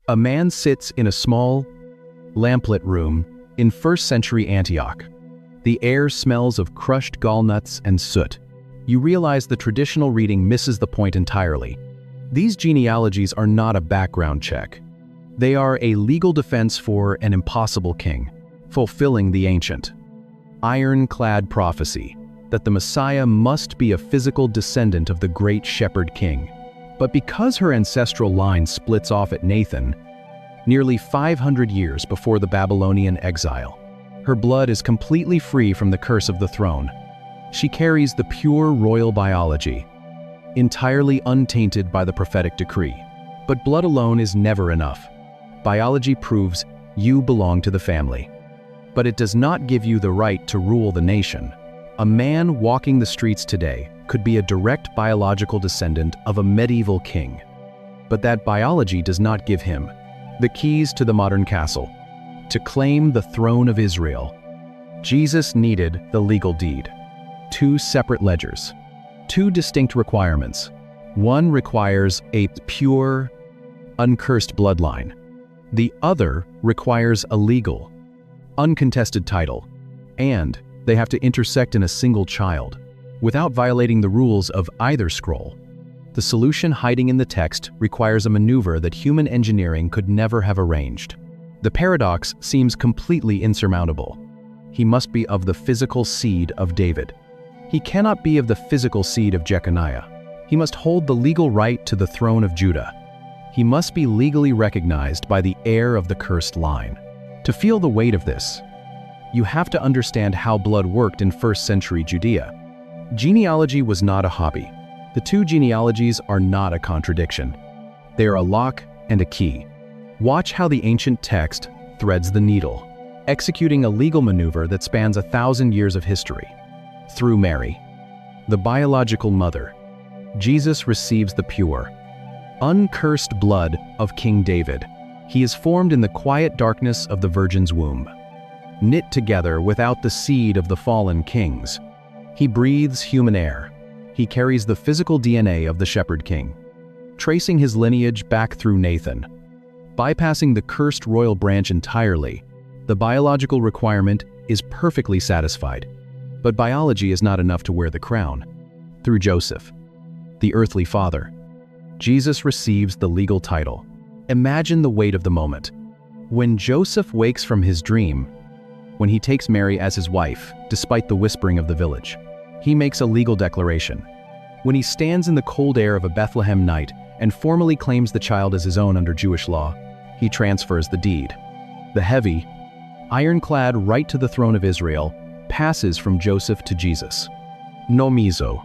A man sits in a small, lamplit room in 1st century Antioch. The air smells of crushed gallnuts and soot. You realize the traditional reading misses the point entirely. These genealogies are not a background check. They are a legal defense for an impossible king, fulfilling the ancient, ironclad prophecy that the Messiah must be a physical descendant of the great shepherd king. But because her ancestral line splits off at Nathan, nearly 500 years before the Babylonian exile, her blood is completely free from the curse of the throne. She carries the pure royal biology, entirely untainted by the prophetic decree. But blood alone is never enough. Biology proves you belong to the family. But it does not give you the right to rule the nation. A man walking the streets today could be a direct biological descendant of a medieval king. But that biology does not give him the keys to the modern castle, to claim the throne of Israel. Jesus needed the legal deed. 2 separate ledgers, 2 distinct requirements. One requires a pure, uncursed bloodline. The other requires a legal, uncontested title, and they have to intersect in a single child, without violating the rules of either scroll. The solution hiding in the text requires a maneuver that human engineering could never have arranged. The paradox seems completely insurmountable. He must be of the physical seed of David. He cannot be of the physical seed of Jeconiah. He must hold the legal right to the throne of Judah. He must be legally recognized by the heir of the cursed line. To feel the weight of this, you have to understand how blood worked in 1st century Judea. Genealogy was not a hobby. The 2 genealogies are not a contradiction. They are a lock and a key. Watch how the ancient text threads the needle, executing a legal maneuver that spans 1,000 years of history. Through Mary, the biological mother, Jesus receives the pure, uncursed blood of King David. He is formed in the quiet darkness of the Virgin's womb. Knit together without the seed of the fallen kings, he breathes human air. He carries the physical DNA of the shepherd king, tracing his lineage back through Nathan. Bypassing the cursed royal branch entirely, the biological requirement is perfectly satisfied. But biology is not enough to wear the crown. Through Joseph, the earthly father, Jesus receives the legal title. Imagine the weight of the moment. When Joseph wakes from his dream, when he takes Mary as his wife, despite the whispering of the village, he makes a legal declaration. When he stands in the cold air of a Bethlehem night and formally claims the child as his own under Jewish law, he transfers the deed. The heavy, ironclad right to the throne of Israel passes from Joseph to Jesus. Nomizo,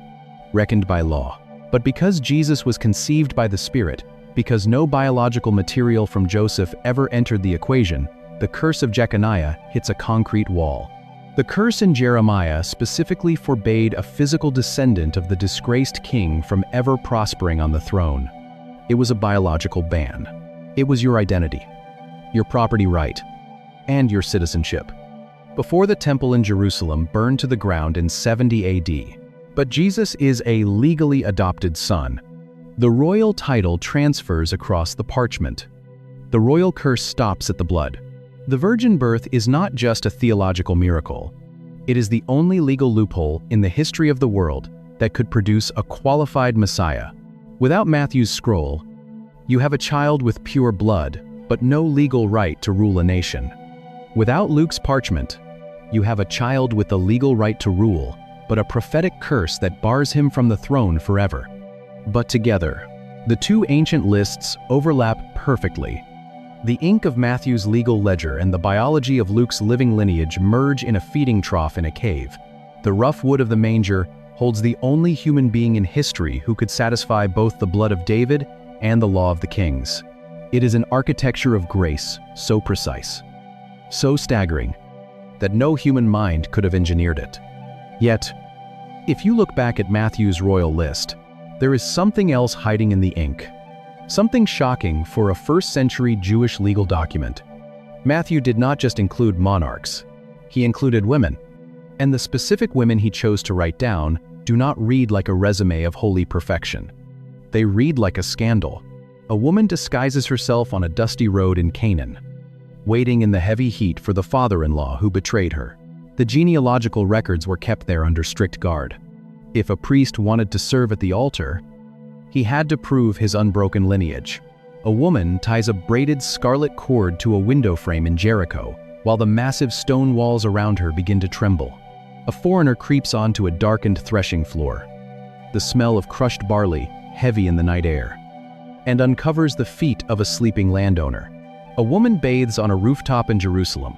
reckoned by law. But because Jesus was conceived by the Spirit, because no biological material from Joseph ever entered the equation, the curse of Jeconiah hits a concrete wall. The curse in Jeremiah specifically forbade a physical descendant of the disgraced king from ever prospering on the throne. It was a biological ban. It was your identity, your property right, and your citizenship. Before the temple in Jerusalem burned to the ground in 70 AD, but Jesus is a legally adopted son. The royal title transfers across the parchment. The royal curse stops at the blood. The virgin birth is not just a theological miracle. It is the only legal loophole in the history of the world that could produce a qualified Messiah. Without Matthew's scroll, you have a child with pure blood, but no legal right to rule a nation. Without Luke's parchment, you have a child with the legal right to rule, but a prophetic curse that bars him from the throne forever. But together, the 2 ancient lists overlap perfectly. The ink of Matthew's legal ledger and the biology of Luke's living lineage merge in a feeding trough in a cave. The rough wood of the manger holds the only human being in history who could satisfy both the blood of David and the law of the kings. It is an architecture of grace, so precise, so staggering, that no human mind could have engineered it. Yet, if you look back at Matthew's royal list, there is something else hiding in the ink. Something shocking for a 1st century Jewish legal document. Matthew did not just include monarchs, he included women. And the specific women he chose to write down do not read like a resume of holy perfection. They read like a scandal, a woman disguises herself on a dusty road in Canaan, waiting in the heavy heat for the father-in-law who betrayed her. The genealogical records were kept there under strict guard. If a priest wanted to serve at the altar, he had to prove his unbroken lineage. A woman ties a braided scarlet cord to a window frame in Jericho, while the massive stone walls around her begin to tremble. A foreigner creeps onto a darkened threshing floor, the smell of crushed barley heavy in the night air, and uncovers the feet of a sleeping landowner. A woman bathes on a rooftop in Jerusalem,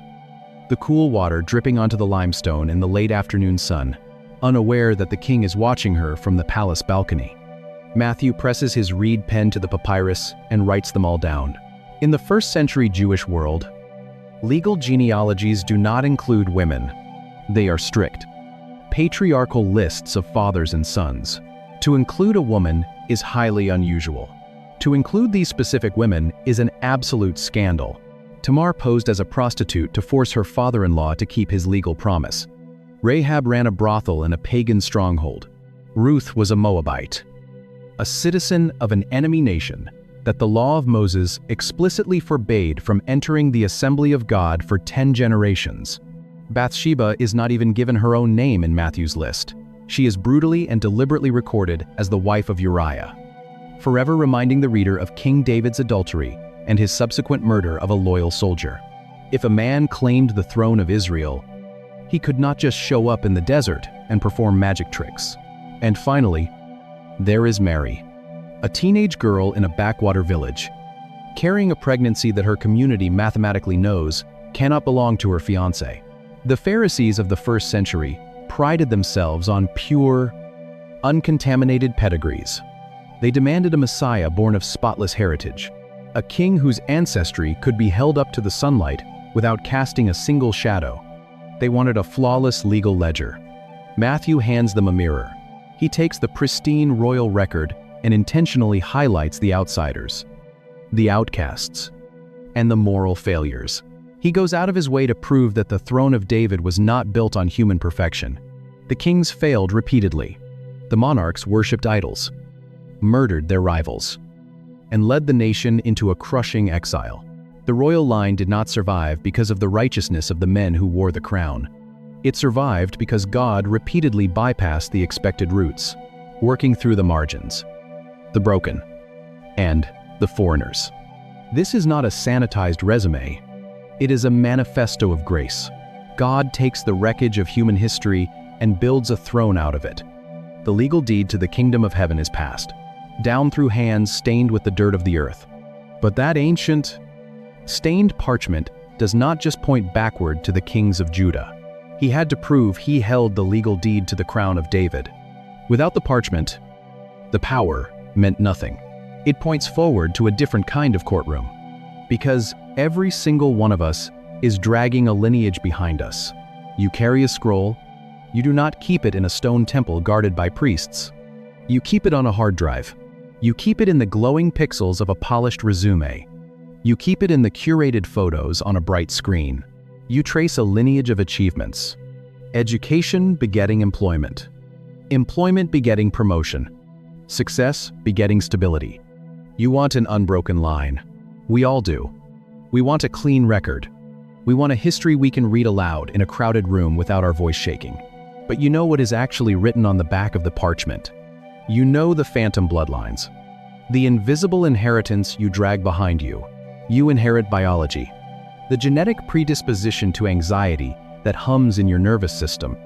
the cool water dripping onto the limestone in the late afternoon sun, unaware that the king is watching her from the palace balcony. Matthew presses his reed pen to the papyrus and writes them all down. In the first-century Jewish world, legal genealogies do not include women. They are strict, patriarchal lists of fathers and sons. To include a woman is highly unusual. To include these specific women is an absolute scandal. Tamar posed as a prostitute to force her father-in-law to keep his legal promise. Rahab ran a brothel in a pagan stronghold. Ruth was a Moabite, a citizen of an enemy nation that the law of Moses explicitly forbade from entering the assembly of God for 10 generations. Bathsheba is not even given her own name in Matthew's list. She is brutally and deliberately recorded as the wife of Uriah, forever reminding the reader of King David's adultery and his subsequent murder of a loyal soldier. If a man claimed the throne of Israel, he could not just show up in the desert and perform magic tricks. And finally, there is Mary, a teenage girl in a backwater village, carrying a pregnancy that her community mathematically knows cannot belong to her fiancé. The Pharisees of the first century prided themselves on pure, uncontaminated pedigrees. They demanded a Messiah born of spotless heritage, a king whose ancestry could be held up to the sunlight without casting a single shadow. They wanted a flawless legal ledger. Matthew hands them a mirror. He takes the pristine royal record and intentionally highlights the outsiders, the outcasts, and the moral failures. He goes out of his way to prove that the throne of David was not built on human perfection. The kings failed repeatedly. The monarchs worshipped idols, murdered their rivals, and led the nation into a crushing exile. The royal line did not survive because of the righteousness of the men who wore the crown. It survived because God repeatedly bypassed the expected routes, working through the margins, the broken, and the foreigners. This is not a sanitized resume. It is a manifesto of grace. God takes the wreckage of human history and builds a throne out of it. The legal deed to the kingdom of heaven is passed, down through hands stained with the dirt of the earth. But that ancient, stained parchment does not just point backward to the kings of Judah. He had to prove he held the legal deed to the crown of David. Without the parchment, the power meant nothing. It points forward to a different kind of courtroom, because every single one of us is dragging a lineage behind us. You carry a scroll. You do not keep it in a stone temple guarded by priests. You keep it on a hard drive. You keep it in the glowing pixels of a polished resume. You keep it in the curated photos on a bright screen. You trace a lineage of achievements. Education begetting employment. Employment begetting promotion. Success begetting stability. You want an unbroken line. We all do. We want a clean record. We want a history we can read aloud in a crowded room without our voice shaking. But you know what is actually written on the back of the parchment. You know the phantom bloodlines. The invisible inheritance you drag behind you. You inherit biology. The genetic predisposition to anxiety that hums in your nervous system.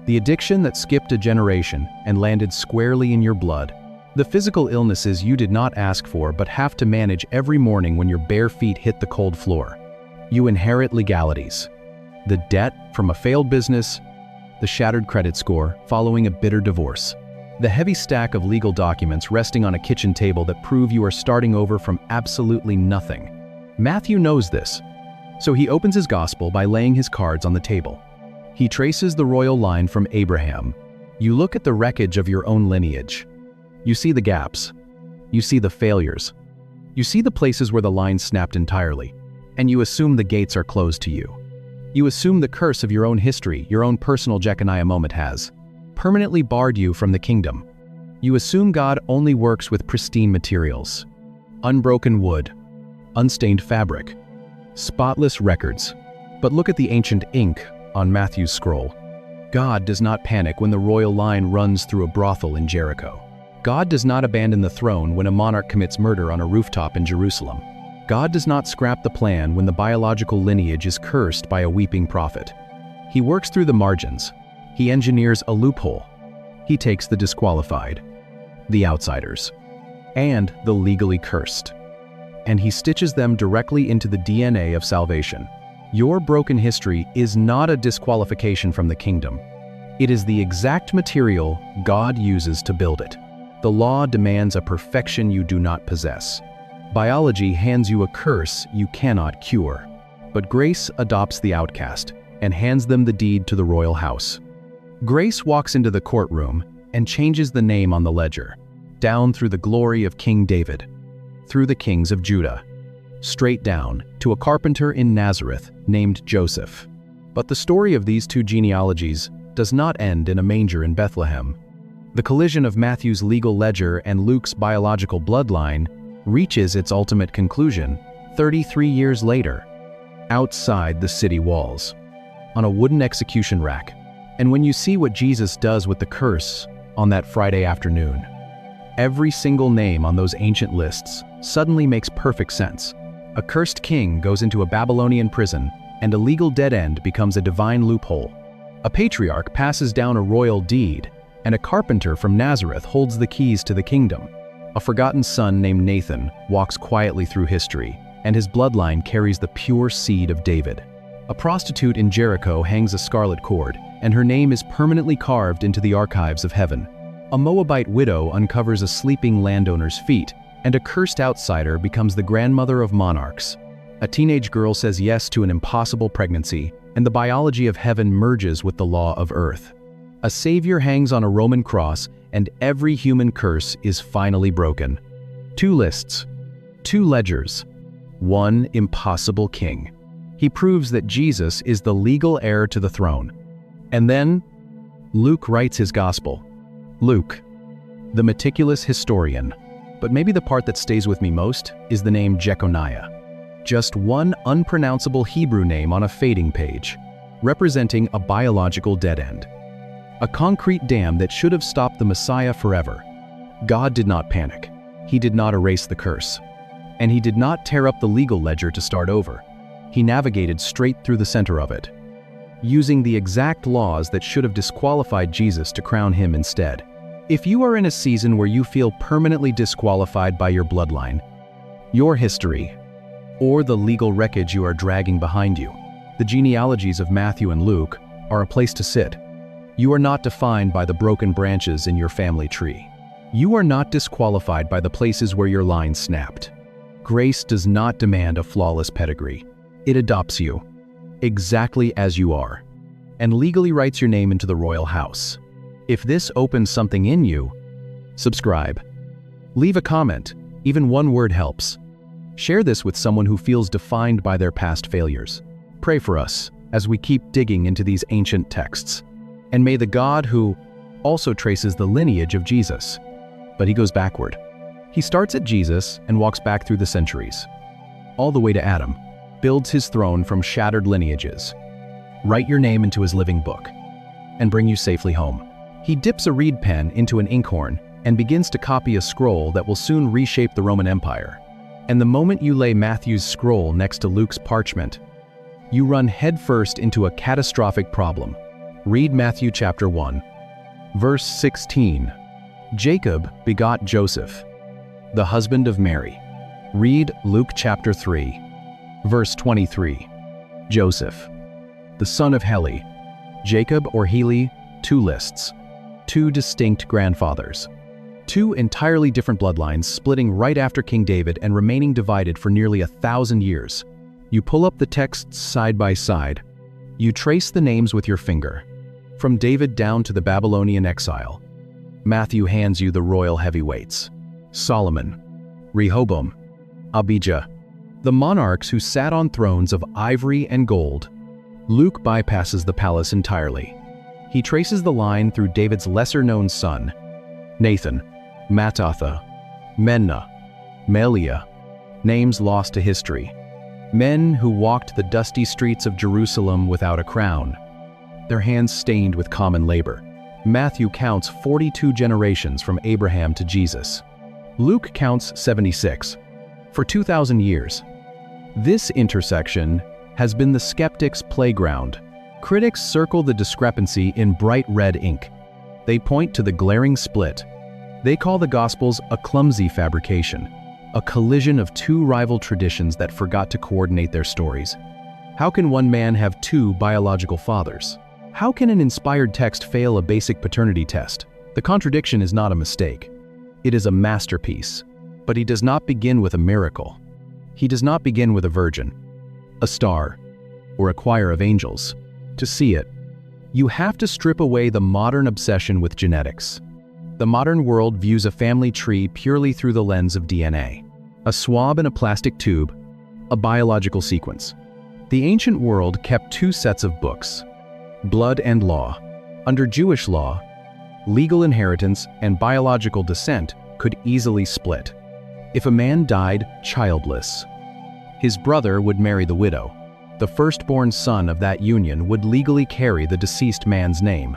The addiction that skipped a generation and landed squarely in your blood. The physical illnesses you did not ask for but have to manage every morning when your bare feet hit the cold floor. You inherit legalities. The debt from a failed business, the shattered credit score following a bitter divorce, the heavy stack of legal documents resting on a kitchen table that prove you are starting over from absolutely nothing. Matthew knows this, so he opens his gospel by laying his cards on the table. He traces the royal line from Abraham. You look at the wreckage of your own lineage. You see the gaps. You see the failures. You see the places where the line snapped entirely, and you assume the gates are closed to you. You assume the curse of your own history, your own personal Jeconiah moment has permanently barred you from the kingdom. You assume God only works with pristine materials. Unbroken wood, unstained fabric, spotless records. But look at the ancient ink on Matthew's scroll. God does not panic when the royal line runs through a brothel in Jericho. God does not abandon the throne when a monarch commits murder on a rooftop in Jerusalem. God does not scrap the plan when the biological lineage is cursed by a weeping prophet. He works through the margins. He engineers a loophole. He takes the disqualified, the outsiders, and the legally cursed, and he stitches them directly into the DNA of salvation. Your broken history is not a disqualification from the kingdom. It is the exact material God uses to build it. The law demands a perfection you do not possess. Biology hands you a curse you cannot cure. But grace adopts the outcast and hands them the deed to the royal house. Grace walks into the courtroom and changes the name on the ledger, down through the glory of King David, through the kings of Judah, straight down to a carpenter in Nazareth named Joseph. But the story of these two genealogies does not end in a manger in Bethlehem. The collision of Matthew's legal ledger and Luke's biological bloodline reaches its ultimate conclusion 33 years later, outside the city walls, on a wooden execution rack. And when you see what Jesus does with the curse on that Friday afternoon, every single name on those ancient lists suddenly makes perfect sense. A cursed king goes into a Babylonian prison, and a legal dead end becomes a divine loophole. A patriarch passes down a royal deed, and a carpenter from Nazareth holds the keys to the kingdom. A forgotten son named Nathan walks quietly through history, and his bloodline carries the pure seed of David. A prostitute in Jericho hangs a scarlet cord, and her name is permanently carved into the archives of heaven. A Moabite widow uncovers a sleeping landowner's feet, and a cursed outsider becomes the grandmother of monarchs. A teenage girl says yes to an impossible pregnancy, and the biology of heaven merges with the law of earth. A savior hangs on a Roman cross, and every human curse is finally broken. 2 lists, 2 ledgers, 1 impossible king. He proves that Jesus is the legal heir to the throne. And then, Luke writes his gospel. Luke, the meticulous historian. But maybe the part that stays with me most is the name Jeconiah. Just one unpronounceable Hebrew name on a fading page, representing a biological dead end. A concrete dam that should have stopped the Messiah forever. God did not panic. He did not erase the curse. And he did not tear up the legal ledger to start over. He navigated straight through the center of it, using the exact laws that should have disqualified Jesus to crown him instead. If you are in a season where you feel permanently disqualified by your bloodline, your history, or the legal wreckage you are dragging behind you, the genealogies of Matthew and Luke are a place to sit. You are not defined by the broken branches in your family tree. You are not disqualified by the places where your line snapped. Grace does not demand a flawless pedigree. It adopts you, exactly as you are, and legally writes your name into the royal house. If this opens something in you, subscribe. Leave a comment, even one word helps. Share this with someone who feels defined by their past failures. Pray for us as we keep digging into these ancient texts. And may the God who also traces the lineage of Jesus, but he goes backward. He starts at Jesus and walks back through the centuries, all the way to Adam, builds his throne from shattered lineages. Write your name into his living book, and bring you safely home. He dips a reed pen into an inkhorn and begins to copy a scroll that will soon reshape the Roman Empire. And the moment you lay Matthew's scroll next to Luke's parchment, you run headfirst into a catastrophic problem. Read Matthew chapter 1, verse 16. Jacob begot Joseph, the husband of Mary. Read Luke chapter 3, verse 23. Joseph, the son of Heli. Jacob or Heli, 2 lists, 2 distinct grandfathers. 2 entirely different bloodlines splitting right after King David and remaining divided for nearly 1,000 years. You pull up the texts side by side. You trace the names with your finger. From David down to the Babylonian exile, Matthew hands you the royal heavyweights. Solomon, Rehoboam, Abijah, the monarchs who sat on thrones of ivory and gold. Luke bypasses the palace entirely. He traces the line through David's lesser-known son, Nathan, Mattatha, Menna, Melia, names lost to history. Men who walked the dusty streets of Jerusalem without a crown, their hands stained with common labor. Matthew counts 42 generations from Abraham to Jesus. Luke counts 76. For 2,000 years, this intersection has been the skeptics' playground. Critics circle the discrepancy in bright red ink. They point to the glaring split. They call the Gospels a clumsy fabrication, a collision of two rival traditions that forgot to coordinate their stories. How can one man have two biological fathers? How can an inspired text fail a basic paternity test? The contradiction is not a mistake. It is a masterpiece. But he does not begin with a miracle. He does not begin with a virgin, a star, or a choir of angels. To see it, you have to strip away the modern obsession with genetics. The modern world views a family tree purely through the lens of DNA. A swab in a plastic tube, a biological sequence. The ancient world kept two sets of books, blood and law. Under Jewish law, legal inheritance and biological descent could easily split. If a man died childless, his brother would marry the widow. The firstborn son of that union would legally carry the deceased man's name.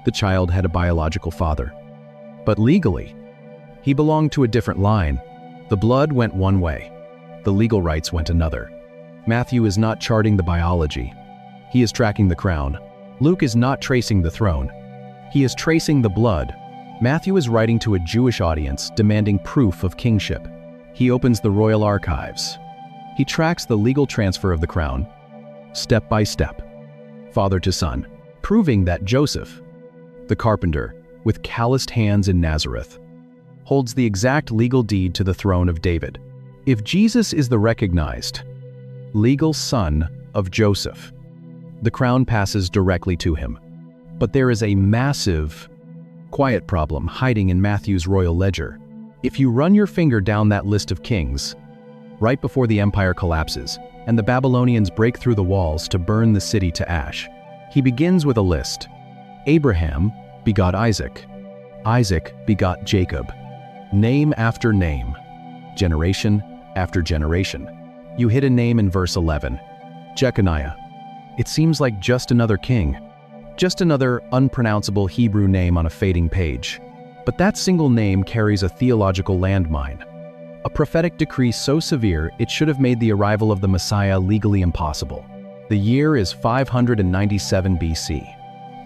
The child had a biological father. But legally, he belonged to a different line. The blood went one way. The legal rights went another. Matthew is not charting the biology. He is tracking the crown. Luke is not tracing the throne. He is tracing the blood. Matthew is writing to a Jewish audience demanding proof of kingship. He opens the royal archives. He tracks the legal transfer of the crown, step by step, father to son, proving that Joseph, the carpenter, with calloused hands in Nazareth, holds the exact legal deed to the throne of David. If Jesus is the recognized, legal son of Joseph, the crown passes directly to him. But there is a massive, quiet problem hiding in Matthew's royal ledger. If you run your finger down that list of kings, right before the empire collapses and the Babylonians break through the walls to burn the city to ash, he begins with a list. Abraham begot Isaac. Isaac begot Jacob. Name after name, generation after generation. You hit a name in verse 11, Jeconiah. It seems like just another king, just another unpronounceable Hebrew name on a fading page. But that single name carries a theological landmine, a prophetic decree so severe it should have made the arrival of the Messiah legally impossible. The year is 597 BC.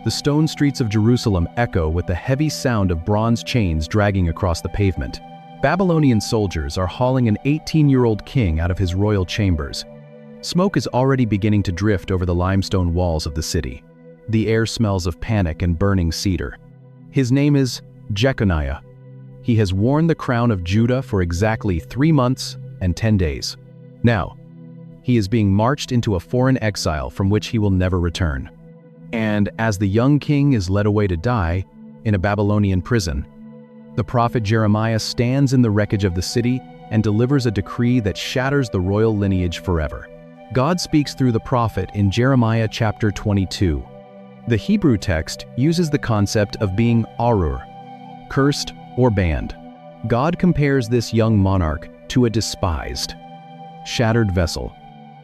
The stone streets of Jerusalem echo with the heavy sound of bronze chains dragging across the pavement. Babylonian soldiers are hauling an 18-year-old king out of his royal chambers. Smoke is already beginning to drift over the limestone walls of the city. The air smells of panic and burning cedar. His name is Jeconiah. He has worn the crown of Judah for exactly 3 months and 10 days. Now, he is being marched into a foreign exile from which he will never return. And as the young king is led away to die in a Babylonian prison, the prophet Jeremiah stands in the wreckage of the city and delivers a decree that shatters the royal lineage forever. God speaks through the prophet in Jeremiah chapter 22. The Hebrew text uses the concept of being arur, cursed or banned. God compares this young monarch to a despised, shattered vessel.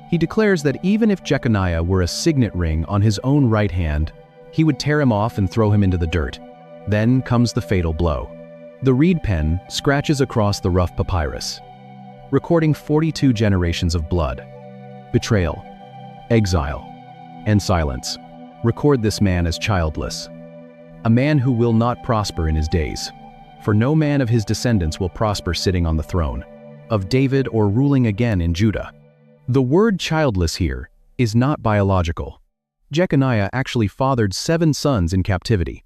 He declares that even if Jeconiah were a signet ring on his own right hand, he would tear him off and throw him into the dirt. Then comes the fatal blow. The reed pen scratches across the rough papyrus, recording 42 generations of blood, betrayal, exile, and silence. Record this man as childless, a man who will not prosper in his days, for no man of his descendants will prosper sitting on the throne of David or ruling again in Judah. The word childless here is not biological. Jeconiah actually fathered 7 sons in captivity.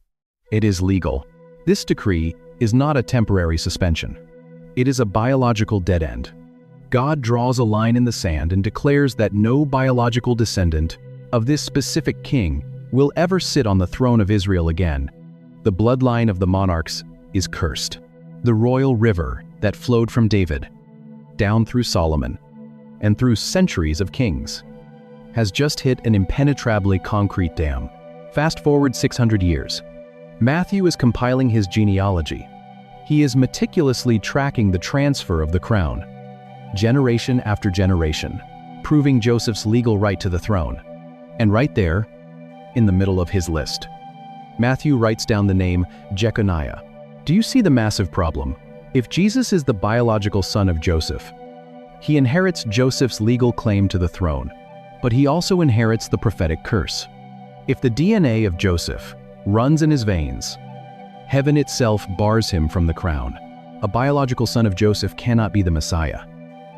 It is legal. This decree is not a temporary suspension. It is a biological dead end. God draws a line in the sand and declares that no biological descendant of this specific king will ever sit on the throne of Israel again. The bloodline of the monarchs is cursed. The royal river that flowed from David, down through Solomon, and through centuries of kings, has just hit an impenetrably concrete dam. Fast forward 600 years. Matthew is compiling his genealogy. He is meticulously tracking the transfer of the crown, generation after generation, proving Joseph's legal right to the throne. And right there, in the middle of his list, Matthew writes down the name Jeconiah. Do you see the massive problem? If Jesus is the biological son of Joseph, he inherits Joseph's legal claim to the throne, but he also inherits the prophetic curse. If the DNA of Joseph runs in his veins, heaven itself bars him from the crown. A biological son of Joseph cannot be the Messiah.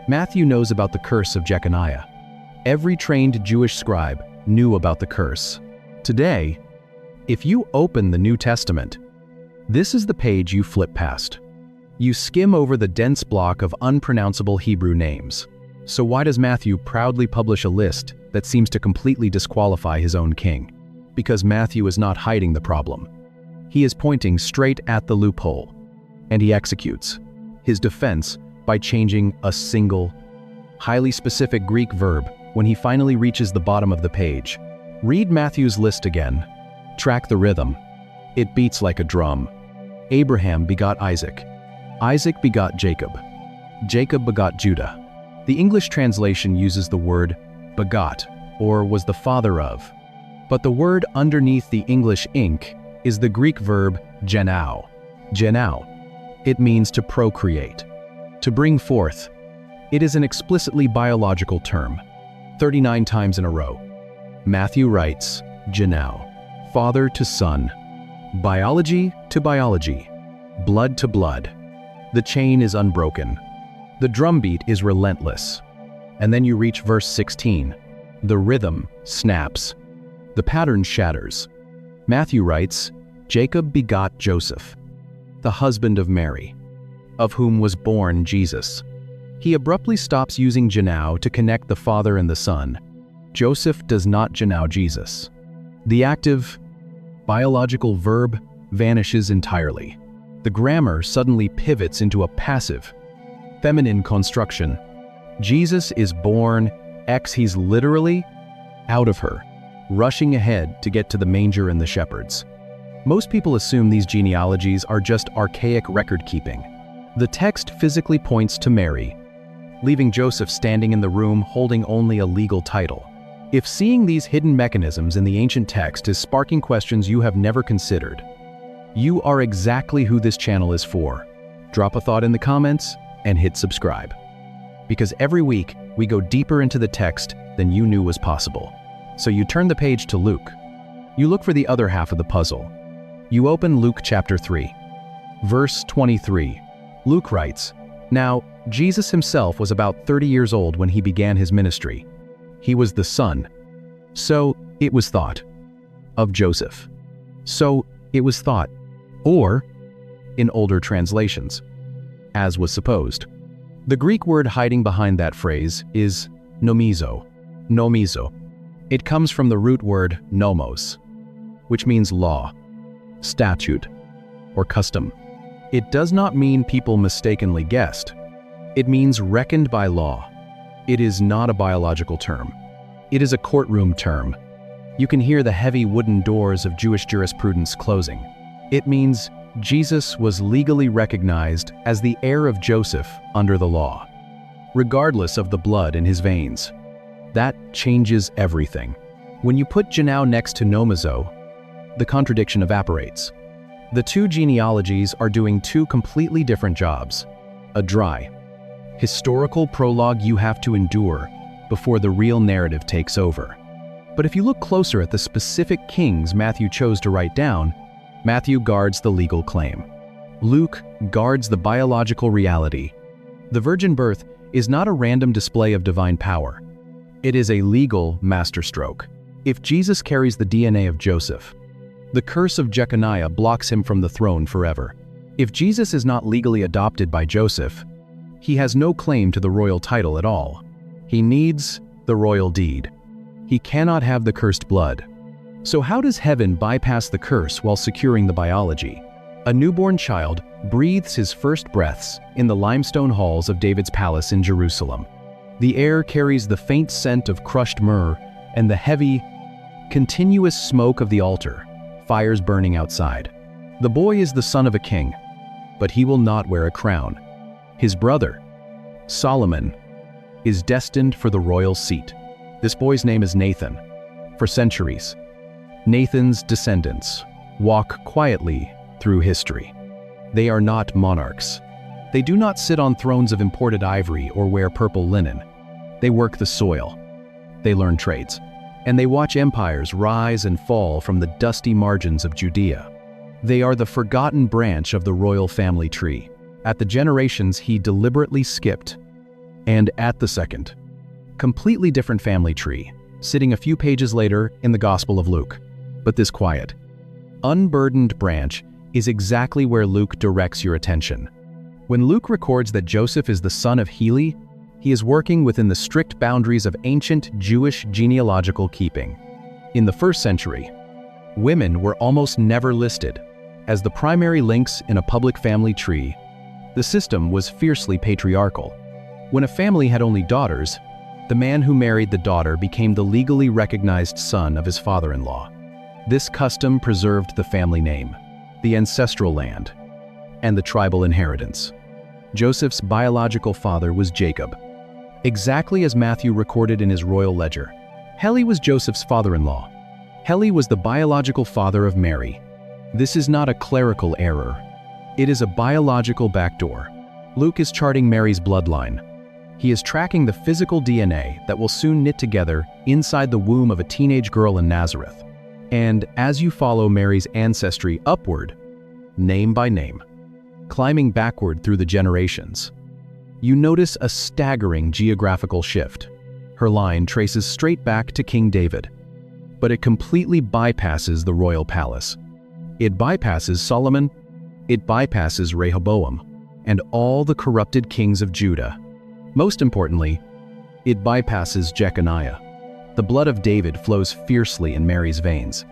Matthew knows about the curse of Jeconiah. Every trained Jewish scribe knew about the curse. Today, if you open the New Testament, this is the page you flip past. You skim over the dense block of unpronounceable Hebrew names. So why does Matthew proudly publish a list that seems to completely disqualify his own king? Because Matthew is not hiding the problem. He is pointing straight at the loophole, and he executes his defense by changing a single, highly specific Greek verb when he finally reaches the bottom of the page. Read Matthew's list again. Track the rhythm. It beats like a drum. Abraham begot Isaac. Isaac begot Jacob. Jacob begot Judah. The English translation uses the word begot, or was the father of. But the word underneath the English ink is the Greek verb genao. Genao. It means to procreate, to bring forth. It is an explicitly biological term. 39 times in a row, Matthew writes genao, father to son, biology to biology, blood to blood. The chain is unbroken. The drumbeat is relentless. And then you reach verse 16. The rhythm snaps. The pattern shatters. Matthew writes, Jacob begot Joseph, the husband of Mary, of whom was born Jesus. He abruptly stops using genao to connect the father and the son. Joseph does not genao Jesus. The active, biological verb vanishes entirely. The grammar suddenly pivots into a passive, feminine construction. Jesus is born he's literally out of her, rushing ahead to get to the manger and the shepherds. Most people assume these genealogies are just archaic record-keeping. The text physically points to Mary, leaving Joseph standing in the room holding only a legal title. If seeing these hidden mechanisms in the ancient text is sparking questions you have never considered, you are exactly who this channel is for. Drop a thought in the comments and hit subscribe. Because every week, we go deeper into the text than you knew was possible. So you turn the page to Luke. You look for the other half of the puzzle. You open Luke chapter 3. Verse 23. Luke writes, Now, Jesus himself was about 30 years old when he began his ministry. He was the son, so it was thought, of Joseph. So it was thought, or, in older translations, as was supposed. The Greek word hiding behind that phrase is nomizo. Nomizo. It comes from the root word nomos, which means law, statute, or custom. It does not mean people mistakenly guessed. It means reckoned by law. It is not a biological term. It is a courtroom term. You can hear the heavy wooden doors of Jewish jurisprudence closing. It means Jesus was legally recognized as the heir of Joseph under the law, regardless of the blood in his veins. That changes everything. When you put genao next to nomizo, the contradiction evaporates. The two genealogies are doing two completely different jobs. A dry, historical prologue you have to endure before the real narrative takes over. But if you look closer at the specific kings Matthew chose to write down, Matthew guards the legal claim. Luke guards the biological reality. The virgin birth is not a random display of divine power. It is a legal masterstroke. If Jesus carries the DNA of Joseph, the curse of Jeconiah blocks him from the throne forever. If Jesus is not legally adopted by Joseph, he has no claim to the royal title at all. He needs the royal deed. He cannot have the cursed blood. So how does heaven bypass the curse while securing the biology? A newborn child breathes his first breaths in the limestone halls of David's palace in Jerusalem. The air carries the faint scent of crushed myrrh and the heavy, continuous smoke of the altar, fires burning outside. The boy is the son of a king, but he will not wear a crown. His brother, Solomon, is destined for the royal seat. This boy's name is Nathan. For centuries, Nathan's descendants walk quietly through history. They are not monarchs. They do not sit on thrones of imported ivory or wear purple linen. They work the soil. They learn trades. And they watch empires rise and fall from the dusty margins of Judea. They are the forgotten branch of the royal family tree. At the generations he deliberately skipped. And at the second, completely different family tree, sitting a few pages later in the Gospel of Luke. But this quiet, unburdened branch is exactly where Luke directs your attention. When Luke records that Joseph is the son of Heli, he is working within the strict boundaries of ancient Jewish genealogical keeping. In the 1st century, women were almost never listed. As the primary links in a public family tree, the system was fiercely patriarchal. When a family had only daughters, the man who married the daughter became the legally recognized son of his father-in-law. This custom preserved the family name, the ancestral land, and the tribal inheritance. Joseph's biological father was Jacob, exactly as Matthew recorded in his royal ledger. Heli was Joseph's father-in-law. Heli was the biological father of Mary. This is not a clerical error. It is a biological backdoor. Luke is charting Mary's bloodline. He is tracking the physical DNA that will soon knit together inside the womb of a teenage girl in Nazareth. And as you follow Mary's ancestry upward, name by name, climbing backward through the generations, you notice a staggering geographical shift. Her line traces straight back to King David, but it completely bypasses the royal palace. It bypasses Solomon, it bypasses Rehoboam, and all the corrupted kings of Judah. Most importantly, it bypasses Jeconiah. The blood of David flows fiercely in Mary's veins.